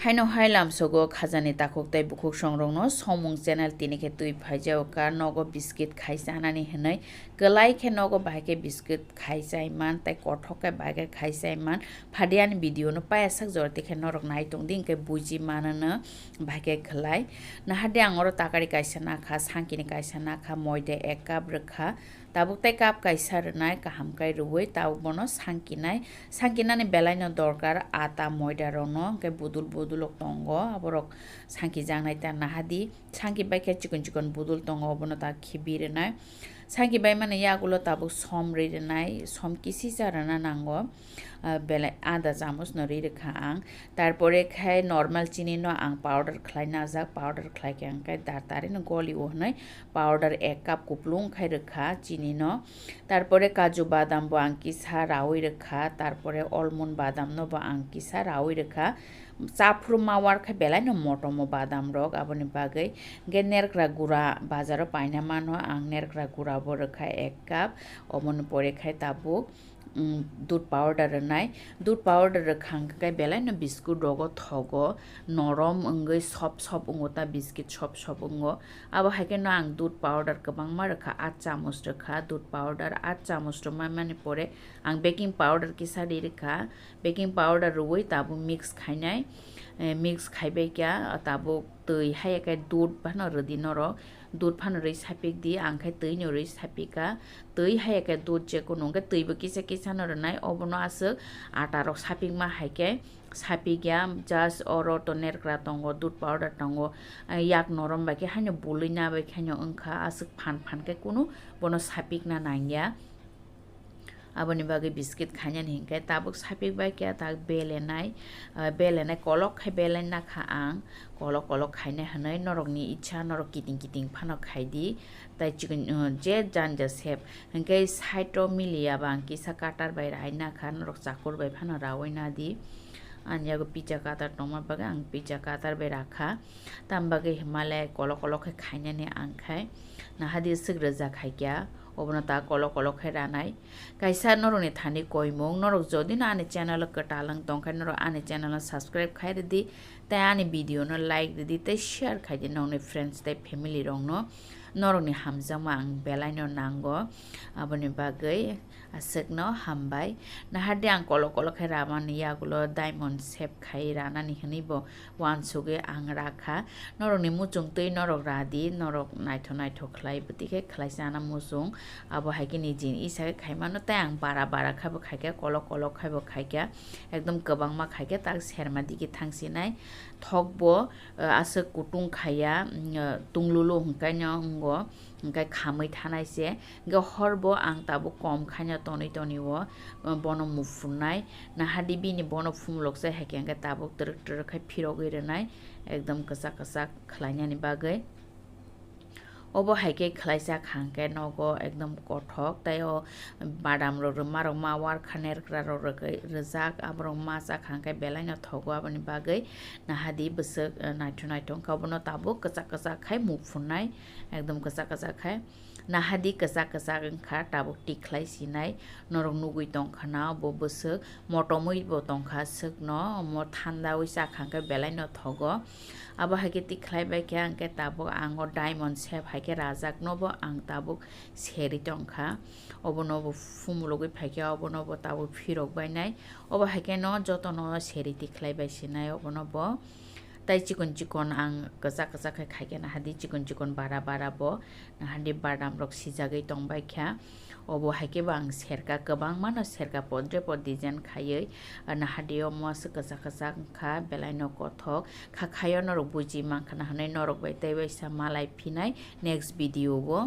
Haino hailam sogo khajani takok tai bukhuk songrongno somung channel tinike tui phaijao ka nogo biscuit khaisa anani hinai kelai khe nogo bahake biscuit khaisai man tai kothok ke bahake khaisai man phadiani video no paya sak jorti khe norok nai tong ding ke buji manana bahake khlai na hade angoro takari kaisa na kha sankini kaisa na kha moide 1 cup rekha tabuk tai cup kaisa rnai kaham kai ruwei tabuk bono sankinani belaino dorkar ata moida rono ke budul budulok tongo aborok sanki jangnai ta nahadi sanki baike chikon budul tongo obono ta khibirenai sanki bai mane yagulo tabuk som renai som kisi jarana nango bele আধা চামচ নরি রেখা আং তারপরে খাই normal চিনি ন আং powder খাই না যাক পাউডার খাই কে আংকাই তারে ন গলি ও হনাই পাউডার 1 কাপ কুপলুং খাই রেখা চিনি ন তারপরে কাজু বাদাম বো আংকিসা রাউই রেখা তারপরে অলমন্ড বাদাম ন বো আংকিসা রাউই রেখা চাফরু মাওয়ার খাই বেলাই ন মটমো বাদাম রক আবনি বাগৈ গে নেরকরা গুড়া বাজারও পাইনা মানো আং নেরকরা গুড়া বো রেখা 1 কাপ অমন পরে খাই তাবুক দুধ পাউডার নাই দুধ পাউডার খাঙ্কাই বেলাই না বিস্কুট রগ থগ নরম অঙ্গৈ সব অঙ্গতা বিস্কিট সব অঙ্গ আবো হাইকে না আং দুধ পাউডার গোबां मा রেখা 8 চামচ রেখা দুধ পাউডার 8 চামচ মানে পরে আং বেকিং পাউডার কি সারি রেখা বেকিং পাউডার রুই তাবু মিক্স খাইনাই মিক্স খাইবাই কিয়া তাবু তৈ হাইকে দুধ বানো রদি নর দুধ ফানো রই সাপিক দি আংখাই তৈ নো রই সাপিকা তৈ হাইকে দুধ যে কোনো গে তৈবো কিসা নর নাই অবনো আছে আটা রক সাপিক মা হাইকে সাপিকিয়া জাস্ট অর তো নেরক্রা তঙ্গ দুধ পাউডার তঙ্গ ইয়াক নরম বাকি হাইনো বলই না বাকি হাইনো ওংখা আছে ফানকে কোনো বনো সাপিক না Naiya aboni bagi biscuit khanya hingkai tabuk sapik bai kya tak belenai kolok khai belen na kha ang kolok khaina hanai norok ni icha norok kiting phano khaidi tai chicken je janja sep hingkai saito milia bang kisa katar bai rai na kha norok chakur bai phano rawai na di anjago pizza katar toma baga ang pizza katar bai rakha tambage himalaya kolok khaina ni ang khai na hadi sigra ja khai kya অবনা তা কলক খাই রানাই কাইসা নরনি Thani কইমং নরক যদি না আনে channel কটালাং তংখাই নর আনে channel subscribe খাই দি তাই আনে ভিডিও ন লাইক দি তাই শেয়ার খাই দি ননি ফ্রেন্ডস তাই ফ্যামিলি রং ন নরনি হামজামা আং বেলাই ন নাঙ্গ আবনি বাগৈ আসক ন হামবাই না হাডি আং কলক খাই রামানি ইয়াগুলো ডায়মন্ড শেপ খাই রানানি হনিব ওয়ান সুগে আং রাখা নরনি মুচুং তৈ নরক রাদি নরক নাইথ খ্লাই বতিকে খ্লাইসা না মুচুং আবো হাইকে নিজিন ইসাকে খাইমানো তাই আং বারা খাইবো খাইকে কলক খাইবো খাইকে একদম গোबां मा খাইকে তাক সেরমা দিকে থাংসিনাই থকবো আছে কুটুং খাইয়া তুংলুলু হংকাই নঙ্গ হংকাই খাमै থানাইছে গে হরবো আং তাবো কম খাইনা তনিও বন মুফুনাই না হাদি বিনি বন ফুমলকসে হাইকে হংকাই তাবো তরক খাই ফিরগৈ রেনাই একদম কসা খলাইনানি বাগৈ obo haike khlaisa khangke nogo ekdom kothok tayo badam ro marok ma war khaner kra ro rejak abrong ma sa khangke belai no thogo aboni bagai na hadi besek naithong kabono tabo kasa khai muk funai ekdom kasa khai na hadi kasa kha tabo tiklai sinai norok nugui tongkhana bo besek motomoi bo tongkha sek no mo thanda uisa khangke belai no thogo abo haike tiklai bai kya angke tabo ango diamond shape haike rajak nobo ang tabo seri tongkha obonobo fumulogoi phaike obonobo tabo phirok bai nai obo haike no joto no seri tiklai bai sinai obonobo tai chikon ang kasa khai khaike na hadi chikon bara bo na hadi badam rok sijagei tongbai kha obo haike bang serka goबां mano serka podre design khayei na hadio mos kasa kha belai no kothok khayo norok buji mangkhana hanai norok bai tai bai sa malai phinai next video bo